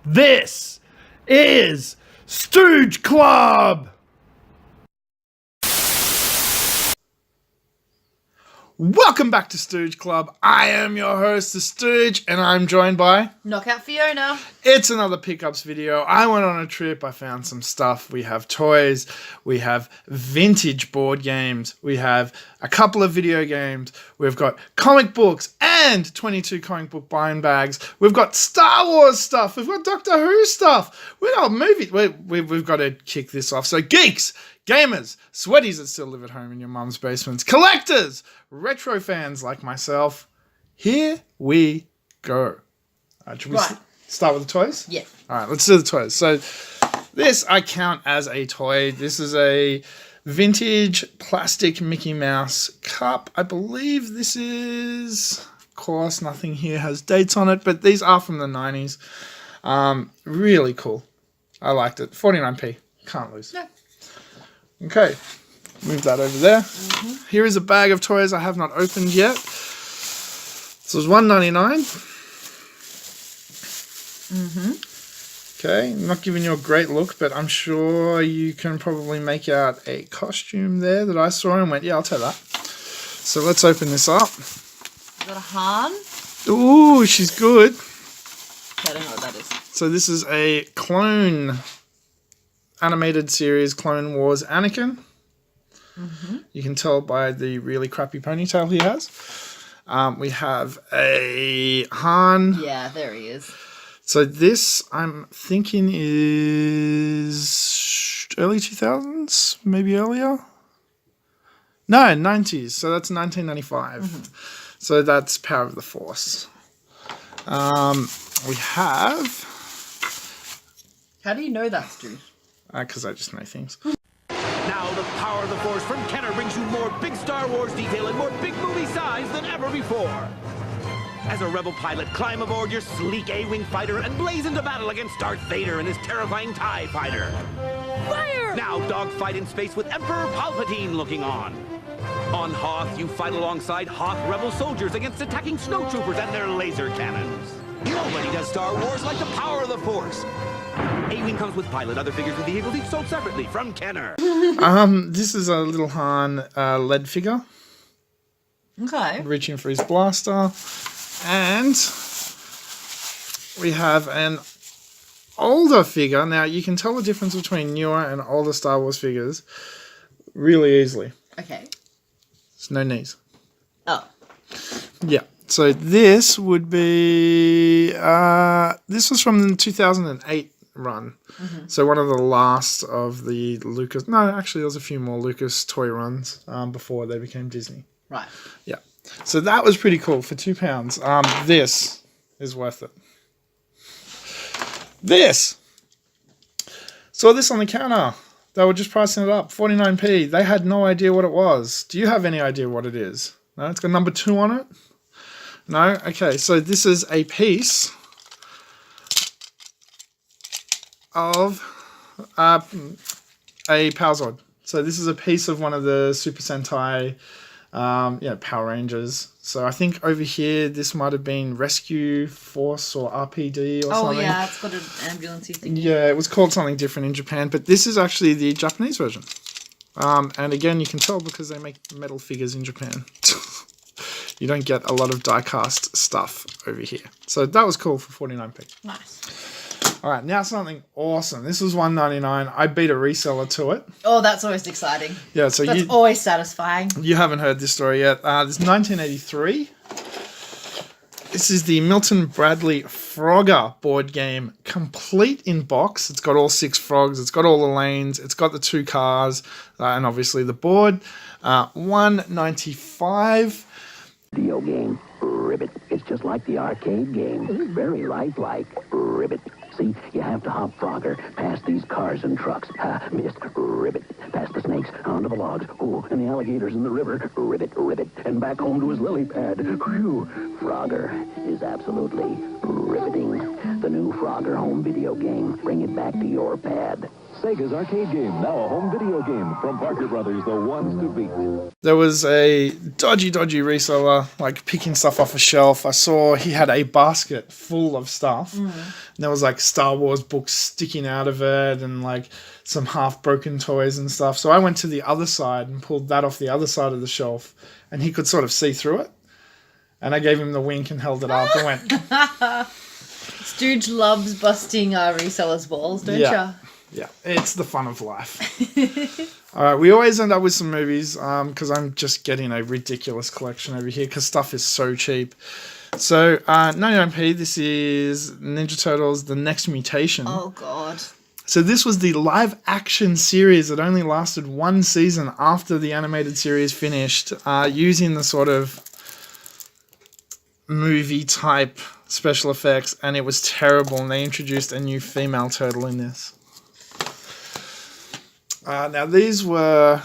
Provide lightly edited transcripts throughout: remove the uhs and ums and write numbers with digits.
This is Stooge Club! Welcome back to Stooge Club. I am your host, the Stooge, and I'm joined by... Knockout Fiona. It's another pickups video. I went on a trip. I found some stuff. We have toys. We have vintage board games. We have a couple of video games. We've got comic books and 22 comic book bind bags. We've got Star Wars stuff. We've got Doctor Who stuff. We've got movies. We've got to kick this off. So geeks, gamers, sweaties that still live at home in your mum's basements, collectors, retro fans like myself, here we go. Should we start with the toys? Yeah. All right, let's do the toys. So this I count as a toy. This is a vintage plastic Mickey Mouse cup. I believe this is, of course, nothing here has dates on it, but these are from the 90s. Really cool. I liked it. 49p. Can't lose. No. Okay, move that over there. Here is a bag of toys I have not opened yet. This was $1.99. Okay, not giving you a great look, but I'm sure you can probably make out a costume there that I saw and went, yeah, I'll take that. So let's open this up. Is that a Han? Ooh, she's good. I don't know what that is. So this is a clone animated series, Clone Wars Anakin. You can tell by the really crappy ponytail he has. We have a Han. Yeah, there he is. So this, I'm thinking, is early 2000s, maybe earlier? No, 90s. So that's 1995. So that's Power of the Force. We have... How do you know that, Stu? Because I just know things. Now the Power of the Force from Kenner brings you more big Star Wars detail and more big movie size than ever before. As a rebel pilot, climb aboard your sleek A-Wing fighter and blaze into battle against Darth Vader and his terrifying TIE fighter. Fire! Now dogfight in space with Emperor Palpatine looking on. On Hoth, you fight alongside Hoth rebel soldiers against attacking snowtroopers and their laser cannons. Nobody does Star Wars like the Power of the Force. A-Wing comes with pilot, other figures with vehicles each sold separately from Kenner. This is a little Han lead figure. Okay. Reaching for his blaster. And we have an older figure. Now, you can tell the difference between newer and older Star Wars figures really easily. Okay. There's no knees. Oh. Yeah. So this would be... this was from the 2008 run. So one of the last of the Lucas... No, actually, there was a few more Lucas toy runs before they became Disney. Right. Yeah. So that was pretty cool for £2. This is worth it. This. Saw this on the counter. They were just pricing it up. 49p. They had no idea what it was. Do you have any idea what it is? No? It's got number 2 on it? No? Okay. So this is a piece of a Power Zord. So this is a piece of one of the Super Sentai Power Rangers. So I think over here this might have been Rescue Force or RPD or something. Oh yeah, it's got an ambulance-y thing. Yeah, it was called something different in Japan, but this is actually the Japanese version. And again, you can tell because they make metal figures in Japan. You don't get a lot of die-cast stuff over here. So that was cool for 49p. Nice. All right, now something awesome. This was $1.99. I beat a reseller to it. Oh, that's always exciting. Yeah, so That's always satisfying. You haven't heard this story yet. This is 1983. This is the Milton Bradley Frogger board game, complete in box. It's got all 6 frogs. It's got all the lanes. It's got the 2 cars, and obviously the board. $1.95. Video game, Ribbit. It's just like the arcade game. It's very lifelike, Ribbit. See, you have to hop Frogger past these cars and trucks. Missed, Ribbit. Past the snakes, onto the logs. Oh, and the alligators in the river. Ribbit, Ribbit. And back home to his lily pad. Phew. Frogger is absolutely riveting. The new Frogger home video game. Bring it back to your pad. Sega's arcade game, now a home video game from Parker Brothers, the ones to beat. There was a dodgy reseller, like picking stuff off a shelf. I saw he had a basket full of stuff. And there was like Star Wars books sticking out of it and like some half-broken toys and stuff. So I went to the other side and pulled that off the other side of the shelf, and he could sort of see through it. And I gave him the wink and held it up and went... Stooge loves busting resellers' balls, don't ya? Yeah, it's the fun of life. All right, we always end up with some movies because I'm just getting a ridiculous collection over here because stuff is so cheap. So 99p, this is Ninja Turtles, The Next Mutation. Oh, God. So this was the live action series that only lasted one season after the animated series finished, using the sort of movie type special effects, and it was terrible, and they introduced a new female turtle in this. Now these were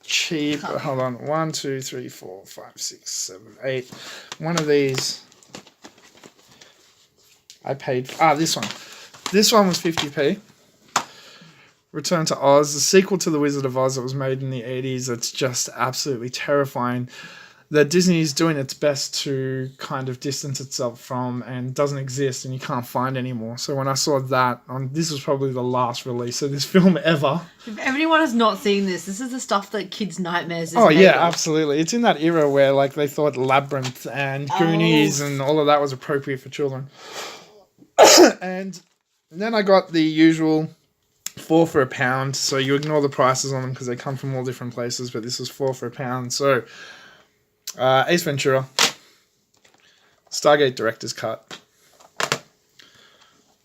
cheap. Hold on. 1, 2, 3, 4, 5, 6, 7, 8. One of these I paid. This one. This one was 50p. Return to Oz, the sequel to The Wizard of Oz that was made in the 80s. It's just absolutely terrifying that Disney is doing its best to kind of distance itself from and doesn't exist and you can't find anymore. So when I saw that, this was probably the last release of this film ever. If anyone has not seen this, this is the stuff that kids' nightmares is Oh, made yeah, of. absolutely. It's in that era where like they thought Labyrinth and Goonies and all of that was appropriate for children. And then I got the usual 4 for £1. So you ignore the prices on them because they come from all different places, but this was 4 for £1. So... Ace Ventura, Stargate Director's Cut,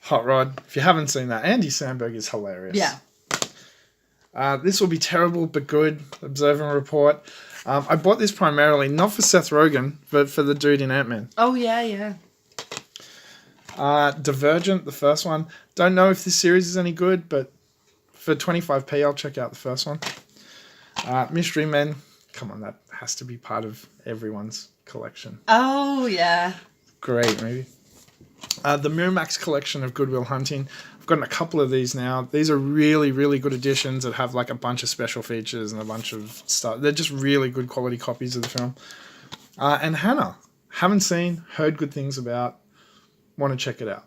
Hot Rod. If you haven't seen that, Andy Samberg is hilarious. Yeah. This will be terrible but good. Observe and Report. I bought this primarily not for Seth Rogen, but for the dude in Ant-Man. Oh, yeah. Divergent, the first one. Don't know if this series is any good, but for 25p, I'll check out the first one. Mystery Men. Come on, that has to be part of everyone's collection. Oh, yeah. Great movie. The Miramax collection of Good Will Hunting. I've gotten a couple of these now. These are really, really good editions that have like a bunch of special features and a bunch of stuff. They're just really good quality copies of the film. And Hannah. Haven't seen, heard good things about. Want to check it out.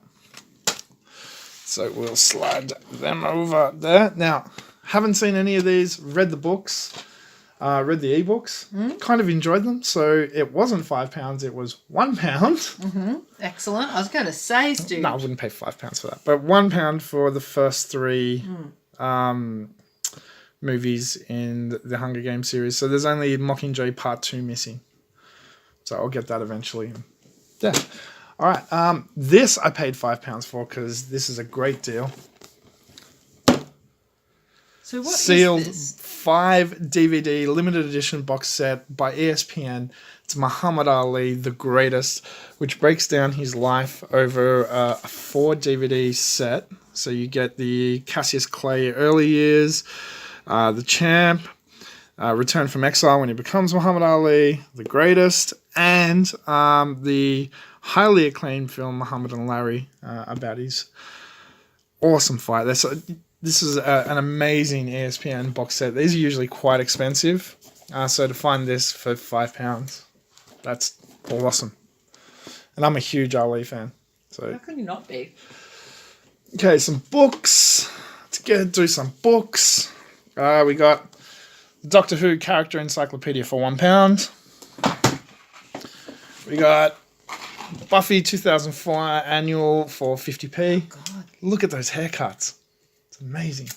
So we'll slide them over there. Now, haven't seen any of these. Read the books. Read the ebooks, kind of enjoyed them. So it wasn't £5, it was £1. Excellent. I was going to say, Stooge. No, I wouldn't pay £5 for that. But £1 for the first 3 movies in the Hunger Games series. So there's only Mockingjay Part 2 missing. So I'll get that eventually. Yeah. All right. This I paid £5 for because this is a great deal. So what Sealed is this? 5 DVD limited edition box set by ESPN. It's Muhammad Ali, the greatest, which breaks down his life over a 4 DVD set. So you get the Cassius Clay early years, the champ, return from exile when he becomes Muhammad Ali, the greatest, and the highly acclaimed film Muhammad and Larry about his awesome fight. This is an amazing ESPN box set. These are usually quite expensive. So to find this for £5, that's awesome. And I'm a huge Ali fan. So How can you not be? okay, some books. Let's get do some books. We got the Doctor Who character encyclopedia for £1. We got Buffy 2004 annual for 50p. God. Look at those haircuts. Amazing.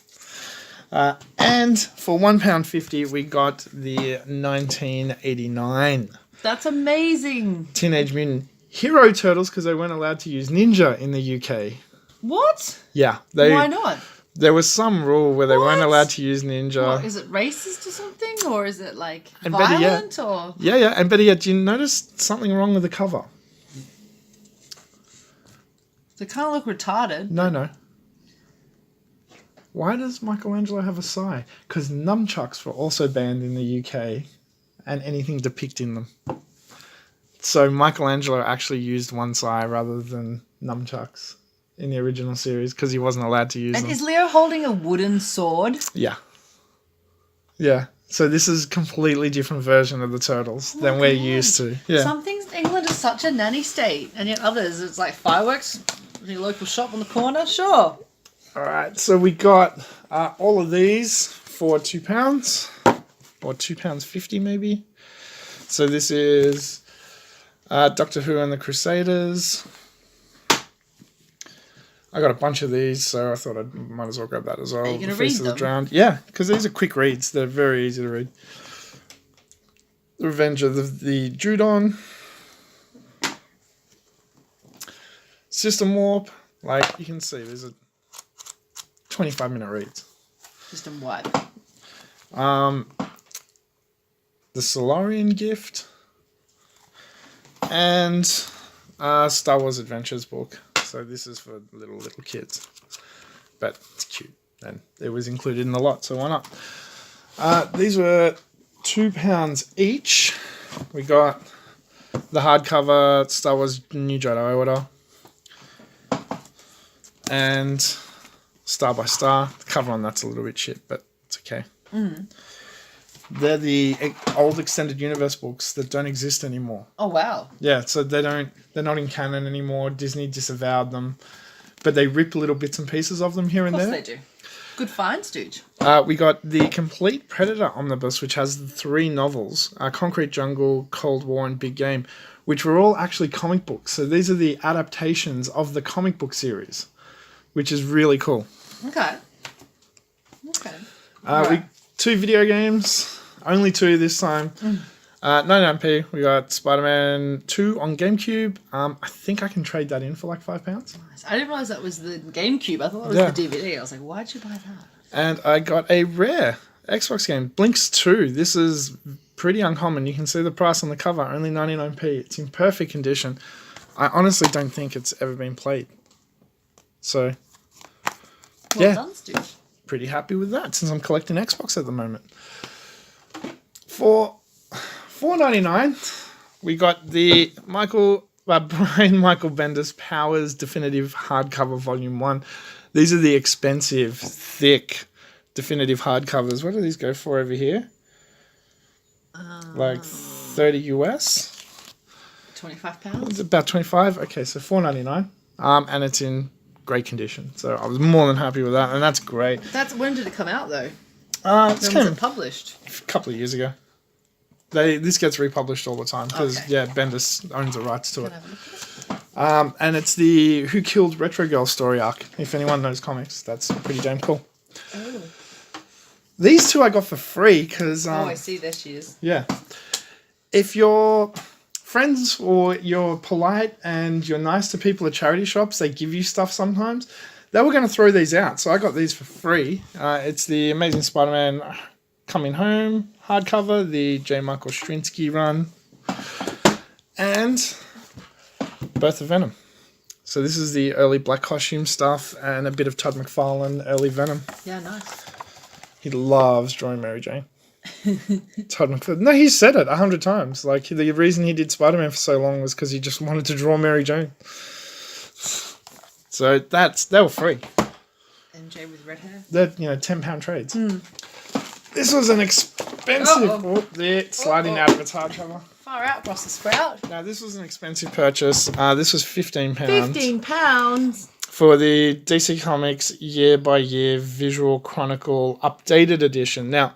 And for £1.50 we got the 1989 That's amazing. Teenage Mutant Hero Turtles because they weren't allowed to use ninja in the UK. What? Yeah. Why not? There was some rule where they weren't What? allowed to use ninja. What, is it racist or something? Or is it like And better yet- violent? Or Yeah. And better yet, do you notice something wrong with the cover? they kind of look retarded. No. Why does Michelangelo have a sigh? Because nunchucks were also banned in the UK and anything depicting them. So Michelangelo actually used one eye rather than nunchucks in the original series because he wasn't allowed to use And them. is Leo holding a wooden sword? Yeah. Yeah. So this is a completely different version of the Turtles than we're used to. Yeah. Some things, England is such a nanny state, and yet others, it's like fireworks in your local shop on the corner. Sure. All right. So we got all of these for £2 or £2.50 maybe. So this is Doctor Who and the Crusaders. I got a bunch of these, so I thought I might as well grab that as well. Are you going to The read Feast of the them? Drowned. Yeah, because these are quick reads. They're very easy to read. The Revenge of the Judon. System Warp. Like, you can see, these are 25-minute reads. System wide. The Solarian Gift. And Star Wars Adventures book. So this is for little kids. But it's cute. And it was included in the lot, so why not? These were £2 each. We got the hardcover Star Wars New Jedi Order. And Star by Star. The cover on that's a little bit shit, but it's okay. They're the old extended universe books that don't exist anymore. Oh, wow. Yeah, so they're not in canon anymore. Disney disavowed them, but they rip little bits and pieces of them here and Of course there. they do. Good find, Stooge. We got the Complete Predator Omnibus, which has the 3 novels, Concrete Jungle, Cold War, and Big Game, which were all actually comic books. So these are the adaptations of the comic book series, which is really cool. Okay. Okay. We 2 video games, only 2 this time. 99p. We got Spider-Man 2 on GameCube. I think I can trade that in for like £5. I didn't realise that was the GameCube. I thought it was Yeah. the DVD. I was like, why'd you buy that? And I got a rare Xbox game, Blinks 2. This is pretty uncommon. You can see the price on the cover, only 99p. It's in perfect condition. I honestly don't think it's ever been played. So, Well yeah, done, Stooge. pretty happy with that since I'm collecting Xbox at the moment. For $4.99, we got the Brian Michael Bendis Powers Definitive Hardcover Volume 1. These are the expensive, thick, definitive hardcovers. What do these go for over here? Like 30 US? £25. It's about 25. Okay, so $4.99. And it's in great condition. So I was more than happy with that, and that's great. When did it come out, though? It's When was kind it of published? a couple of years ago. This gets republished all the time because, Okay. yeah, Bendis owns the rights to it. Can I have a look at it? And it's the Who Killed Retro Girl story arc. If anyone knows comics, that's pretty damn cool. Oh. These 2 I got for free because, Oh, I see. There she is. yeah. If you're friends or you're polite and you're nice to people at charity shops, they give you stuff sometimes. They were going to throw these out, so I got these for free. It's the Amazing Spider-Man Coming Home hardcover, the J. Michael Straczynski run, and Birth of Venom. So this is the early Black Costume stuff and a bit of Todd McFarlane early Venom. Yeah, nice. He loves drawing Mary Jane. Todd McFarlane. No, he said it 100 times. Like, the reason he did Spider-Man for so long was because he just wanted to draw Mary Jane. So they were free. MJ with red hair. They're, £10 trades. This was an expensive... Uh-oh. Oh, they're sliding out of its hardcover. Far out, Brussels sprout. Now, this was an expensive purchase. This was £15. £15. For the DC Comics Year by Year Visual Chronicle Updated Edition. Now,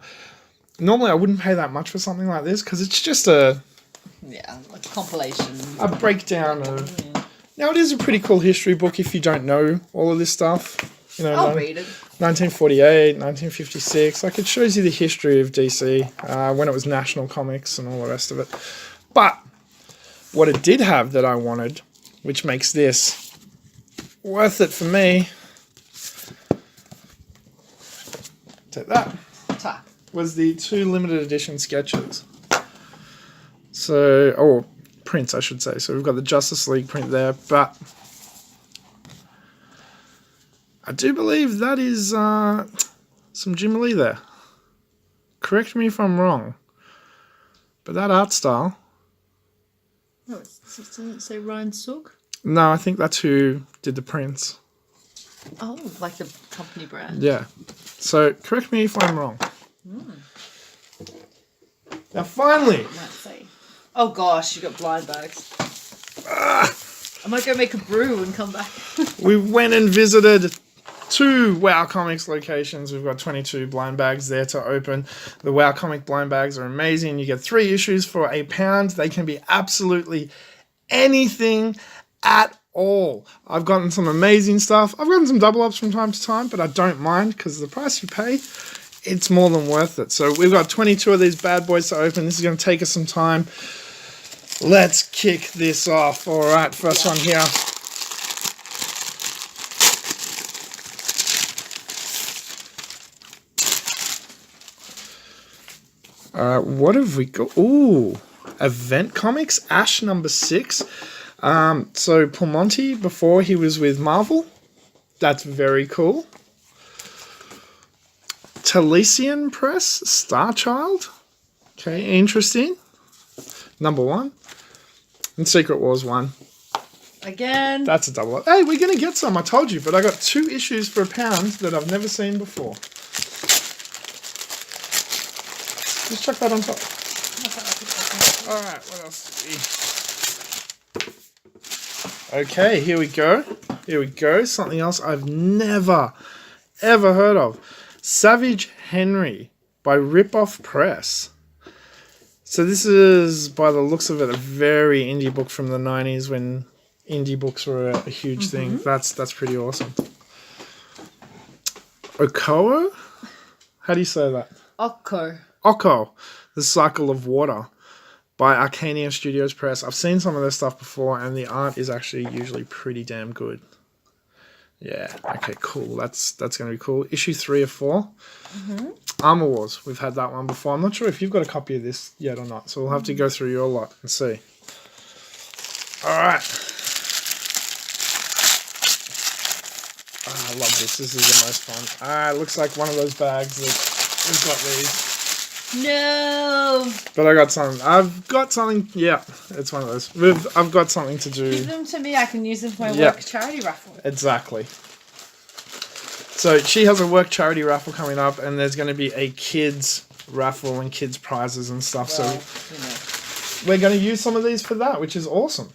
normally I wouldn't pay that much for something like this because it's just a Yeah, like a compilation. breakdown of... Now, it is a pretty cool history book if you don't know all of this stuff. I'll read it. 1948, 1956. Like, it shows you the history of DC, when it was National Comics and all the rest of it. But what it did have that I wanted, which makes this worth it for me, take that, Ta. was the 2 limited edition sketches. So, or prints, I should say. So we've got the Justice League print there, but I do believe that is some Jim Lee there. Correct me if I'm wrong, but that art style Oh, doesn't it say Ryan Sook? No, I think that's who did the prints. Oh, like the company brand. Yeah. So correct me if I'm wrong. Now finally, Let's see. Oh gosh, you got blind bags. I might go make a brew and come back. we went and visited 2 WOW Comix locations. We've got 22 blind bags there to open. The WOW Comic blind bags are amazing. You get 3 issues for £1. They can be absolutely anything at all. I've gotten some amazing stuff. I've gotten some double ups from time to time, but I don't mind because the price you pay, it's more than worth it. So we've got 22 of these bad boys to open. This is going to take us some time. Let's kick this off. All right, first one here. What have we got? Ooh, Event Comics, Ash number 6. So Pulmonte, before he was with Marvel. That's very cool. Talesian Press, Starchild. Okay, interesting. Number 1. And Secret Wars 1. Again. That's a double up. Hey, we're going to get some, I told you. But I got 2 issues for £1 that I've never seen before. Just chuck that on top. Alright, what else? Okay, here we go. Here we go. Something else I've never, ever heard of. Savage Henry by Ripoff Press. So this is, by the looks of it, a very indie book from the 90s when indie books were a huge thing. That's pretty awesome. Okoo? How do you say that? Oko, The Cycle of Water by Arcania Studios Press. I've seen some of their stuff before, and the art is actually usually pretty damn good. Yeah, okay, cool. That's going to be cool. Issue 3 of 4. Armor Wars. We've had that one before. I'm not sure if you've got a copy of this yet or not, so we'll have to go through your lot and see. All right. Oh, I love this. This is the most fun. Looks like one of those bags that we've got these. No. But I got something. I've got something. Yeah, it's one of those. I've got something to do. Give them to me. I can use them for my work charity raffle. Exactly. So she has a work charity raffle coming up, and there's going to be a kids raffle and kids prizes and stuff. Well, so we're going to use some of these for that, which is awesome.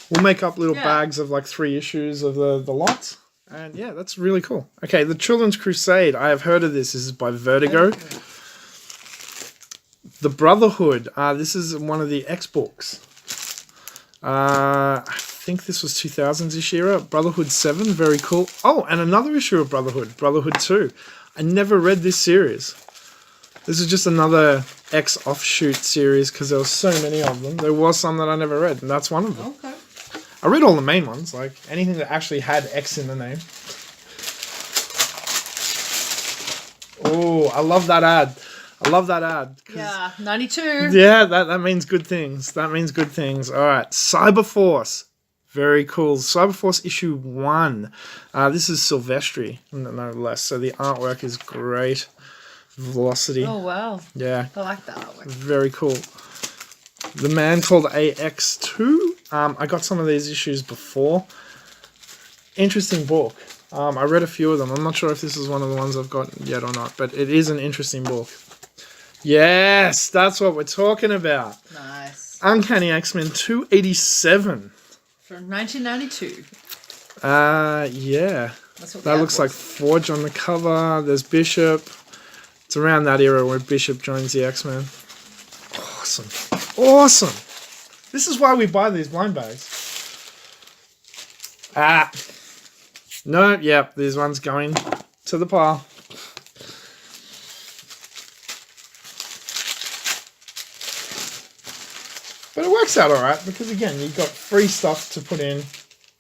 We'll make up little bags of like 3 issues of the lots. And yeah, that's really cool. Okay, The Children's Crusade. I have heard of this. This is by Vertigo. The Brotherhood. This is one of the X books. I think this was 2000s-ish era. Brotherhood 7, very cool. Oh, and another issue of Brotherhood, Brotherhood 2. I never read this series. This is just another X offshoot series because there were so many of them. There was some that I never read, and that's one of them. Okay. I read all the main ones, like anything that actually had X in the name. Oh, I love that ad. I love that ad. Yeah, 92. Yeah, that means good things. That means good things. All right, Cyberforce. Very cool. Cyberforce issue 1. This is Silvestri, no less. So the artwork is great. Velocity. Oh, wow. Yeah. I like that artwork. Very cool. The Man Called AX2. I got some of these issues before. Interesting book. I read a few of them. I'm not sure if this is one of the ones I've got yet or not, but it is an interesting book. Yes, that's what we're talking about. Nice. Uncanny X-Men 287. From 1992. Yeah. That's what that looks like Forge on the cover. There's Bishop. It's around that era where Bishop joins the X-Men. Awesome. Awesome. This is why we buy these blind bags. No, yep, these ones going to the pile. But it works out alright because, again, you've got free stuff to put in.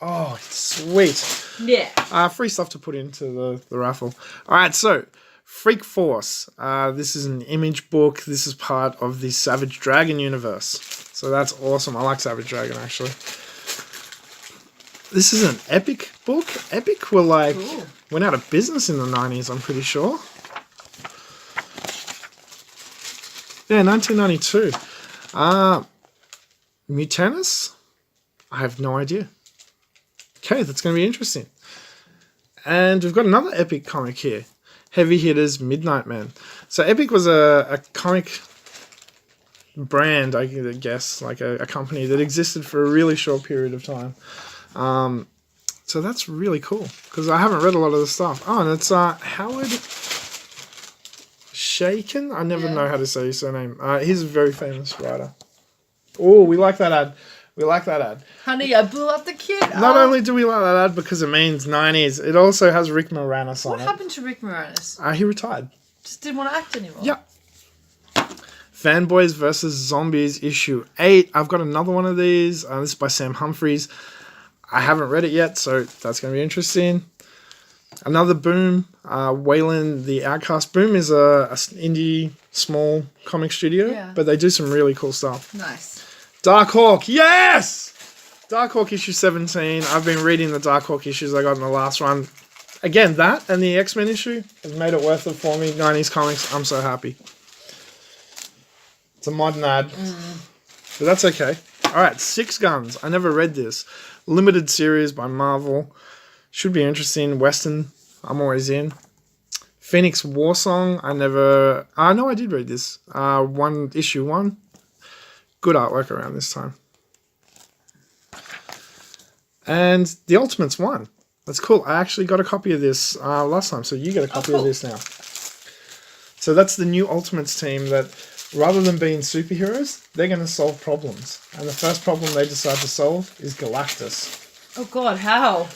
Oh, sweet. Yeah. Free stuff to put into the raffle. Alright, so Freak Force. This is an image book. This is part of the Savage Dragon universe. So that's awesome. I like Savage Dragon, actually. This is an Epic book. Epic were like, went out of business in the 90s, I'm pretty sure. Yeah, 1992. Mutanus? I have no idea. Okay, that's going to be interesting. And we've got another Epic comic here. Heavy Hitters Midnight Man. So Epic was a comic brand, I guess, like a company that existed for a really short period of time. So that's really cool, because I haven't read a lot of the stuff. Oh, and it's Howard Shaken? I never know how to say his surname. He's a very famous writer. Oh, we like that ad. We like that ad. Honey, I blew up the kid. Not only do we like that ad because it means 90s, it also has Rick Moranis on it. What happened to Rick Moranis? He retired. Just didn't want to act anymore. Yeah. Fanboys vs. Zombies issue 8. I've got another one of these. This is by Sam Humphries. I haven't read it yet, so that's going to be interesting. Another Boom, Wayland the Outcast. Boom is a indie small comic studio, but they do some really cool stuff. Nice. Dark Hawk, yes! Dark Hawk issue 17. I've been reading the Dark Hawk issues I got in the last one. Again, that and the X-Men issue has made it worth it for me. 90s comics, I'm so happy. It's a modern ad, but that's okay. All right, Six Guns. I never read this. Limited series by Marvel. Should be interesting. Western, I'm always in. Phoenix War Song. I never... no, I did read this. Issue 1. Good artwork around this time. And The Ultimates 1. That's cool. I actually got a copy of this last time, so you get a copy of this now. So that's the new Ultimates team that, rather than being superheroes, they're going to solve problems. And the first problem they decide to solve is Galactus. Oh God, how?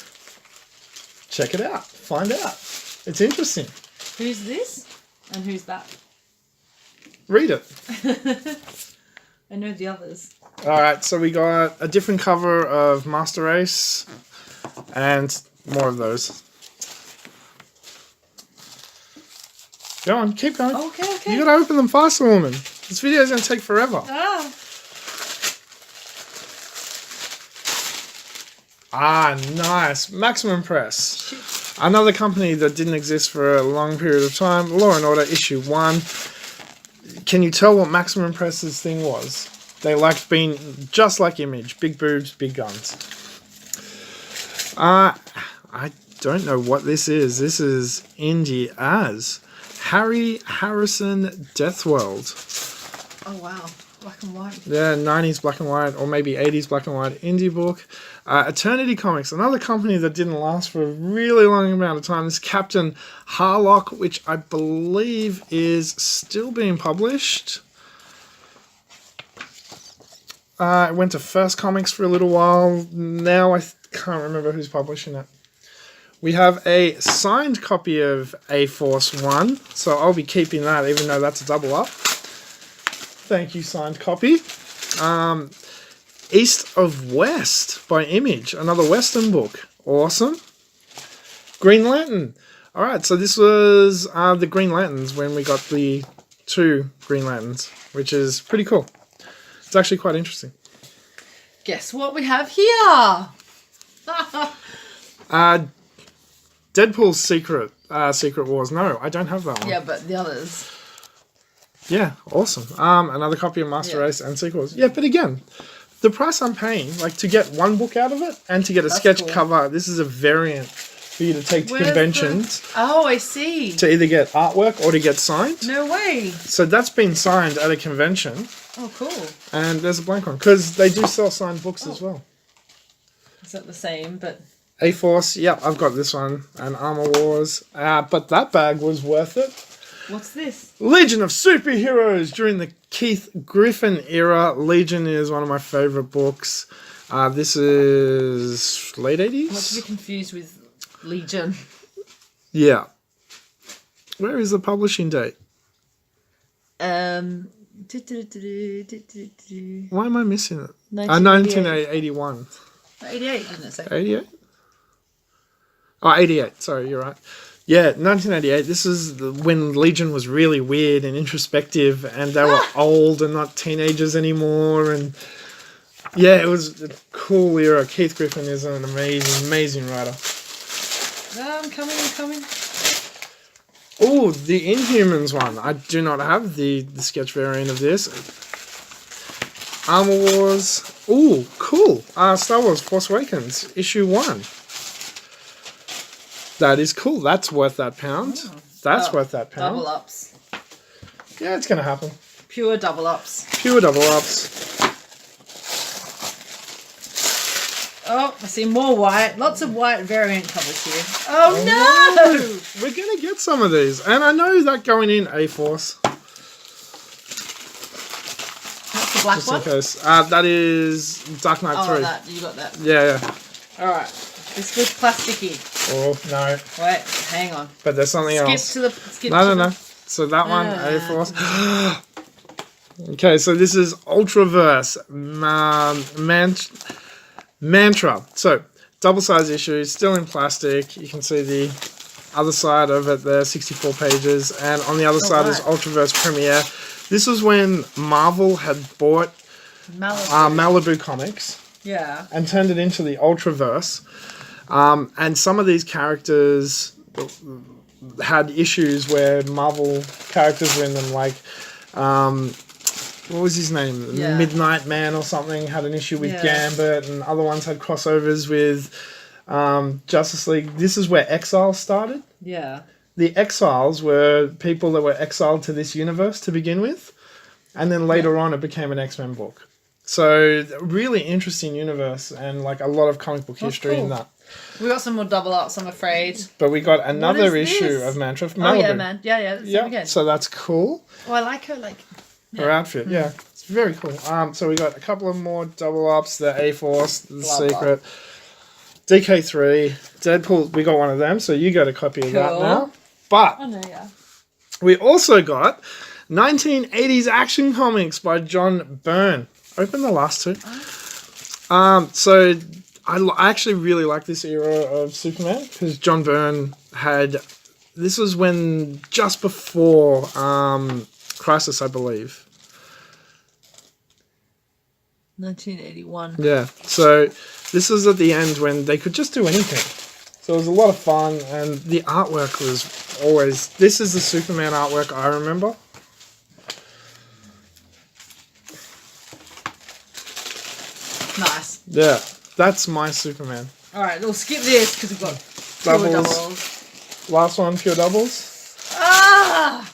Check it out. Find out. It's interesting. Who's this? And who's that? Read it. I know the others. Alright, so we got a different cover of Master Race and more of those. Go on, keep going. Okay. You gotta open them faster, woman. This video is gonna take forever. Nice. Maximum Press. Another company that didn't exist for a long period of time. Law and Order issue 1. Can you tell what Maximum Press's thing was? They liked being just like Image. Big boobs, big guns. I don't know what this is. This is indie as Harry Harrison Death World. Oh wow. Black and white. Yeah, 90s black and white, or maybe 80s black and white indie book. Eternity Comics, another company that didn't last for a really long amount of time. This is Captain Harlock, which I believe is still being published. It went to First Comics for a little while. Now I can't remember who's publishing it. We have a signed copy of A-Force 1, so I'll be keeping that, even though that's a double up. Thank you, signed copy. East of West by Image, another Western book. Awesome. Green Lantern. All right, so this was the Green Lanterns when we got the 2 Green Lanterns, which is pretty cool. It's actually quite interesting. Guess what we have here? Deadpool's Secret Wars. No, I don't have that one. Yeah, but the others. Yeah, awesome. Another copy of Master Race and sequels. Yeah, but again, the price I'm paying, like to get one book out of it and to get a sketch cover, this is a variant for you to take to conventions. Oh, I see. To either get artwork or to get signed. No way. So that's been signed at a convention. Oh, cool. And there's a blank one, because they do sell signed books as well. Is that the same, but... A-Force, yeah, I've got this one. And Armor Wars. But that bag was worth it. What's this? Legion of Superheroes during the Keith Griffin era. Legion is one of my favourite books. This is late 80s? Not to be confused with Legion. Yeah. Where is the publishing date? Why am I missing it? 1981. 88, didn't it say? 88? Oh, 88. Sorry, you're right. Yeah, 1988. This is when Legion was really weird and introspective, and they were old and not teenagers anymore. And yeah, it was a cool era. Keith Griffin is an amazing writer. I'm coming. Oh, the Inhumans one. I do not have the sketch variant of this. Armor Wars. Ooh, cool. Star Wars Force Awakens, issue 1. That is cool. That's worth that pound. That's worth that pound. Double ups. Yeah, it's going to happen. Pure double ups. Pure double ups. Oh, I see more white. Lots of white variant covers here. Oh no! We're going to get some of these. And I know that going in A-Force. That's the black Just one? in case. That is Dark Knight 3. Oh, that. You got that. Yeah. Alright. This was plasticky. Oh, no. Wait, hang on. But there's something else. Skip No. to the... So that one, A-Force. Okay, so this is Ultraverse. Mantra. So, double-sized issues, still in plastic. You can see the other side of it there, 64 pages. And on the other side is Ultraverse Premiere. This was when Marvel had bought Malibu Comics. Yeah. And turned it into the Ultraverse. And some of these characters had issues where Marvel characters were in them, like, what was his name? Yeah. Midnight Man or something had an issue with Gambit, and other ones had crossovers with Justice League. This is where Exiles started. Yeah. The Exiles were people that were exiled to this universe to begin with, and then later on it became an X-Men book. So, really interesting universe, and like a lot of comic book history in that. We got some more double ups, I'm afraid. But we got another issue this? of Mantra. Oh yeah, man. Yeah. That's Yeah, so that's cool. Oh, I like her, like... Her outfit, yeah. It's very cool. So we got a couple of more double ups, the A-Force, the Secret, DK3, Deadpool, we got one of them, so you got a copy of that now. But we also got 1980s Action Comics by John Byrne. Open the last two. So I actually really like this era of Superman because John Byrne had... This was when... Just before Crisis, I believe. 1981. Yeah. So this was at the end when they could just do anything. So it was a lot of fun, and the artwork was always... This is the Superman artwork I remember. Nice. Yeah. That's my Superman. Alright, we'll skip this because we've got doubles. Last one, pure doubles. Ah!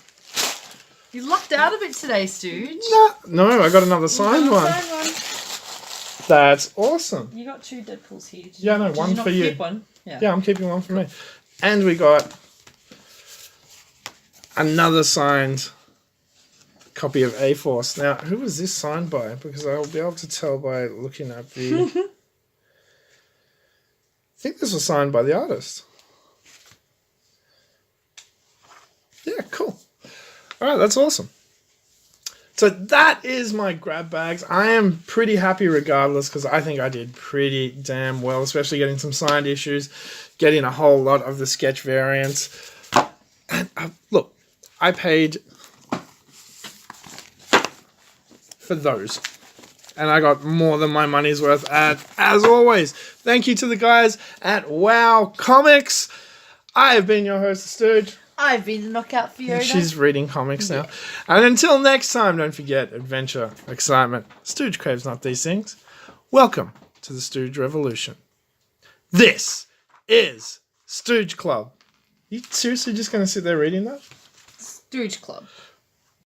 You lucked out a bit today, Stooge. No, I got another signed one. That's awesome. You got 2 Deadpools here. Yeah, no, one for you. Keep one? Yeah, I'm keeping one for me. And we got another signed copy of A-Force. Now, who was this signed by? Because I'll be able to tell by looking at the... I think this was signed by the artist. Yeah, cool. All right, that's awesome. So that is my grab bags. I am pretty happy regardless because I think I did pretty damn well, especially getting some signed issues, getting a whole lot of the sketch variants. And look, I paid for those. And I got more than my money's worth as always. Thank you to the guys at WOW Comix. I have been your host, Stooge. I've been the Knockout Fiona. She's reading comics now. And until next time, don't forget adventure, excitement. Stooge craves not these things. Welcome to the Stooge Revolution. This is Stooge Club. You seriously just going to sit there reading that? Stooge Club.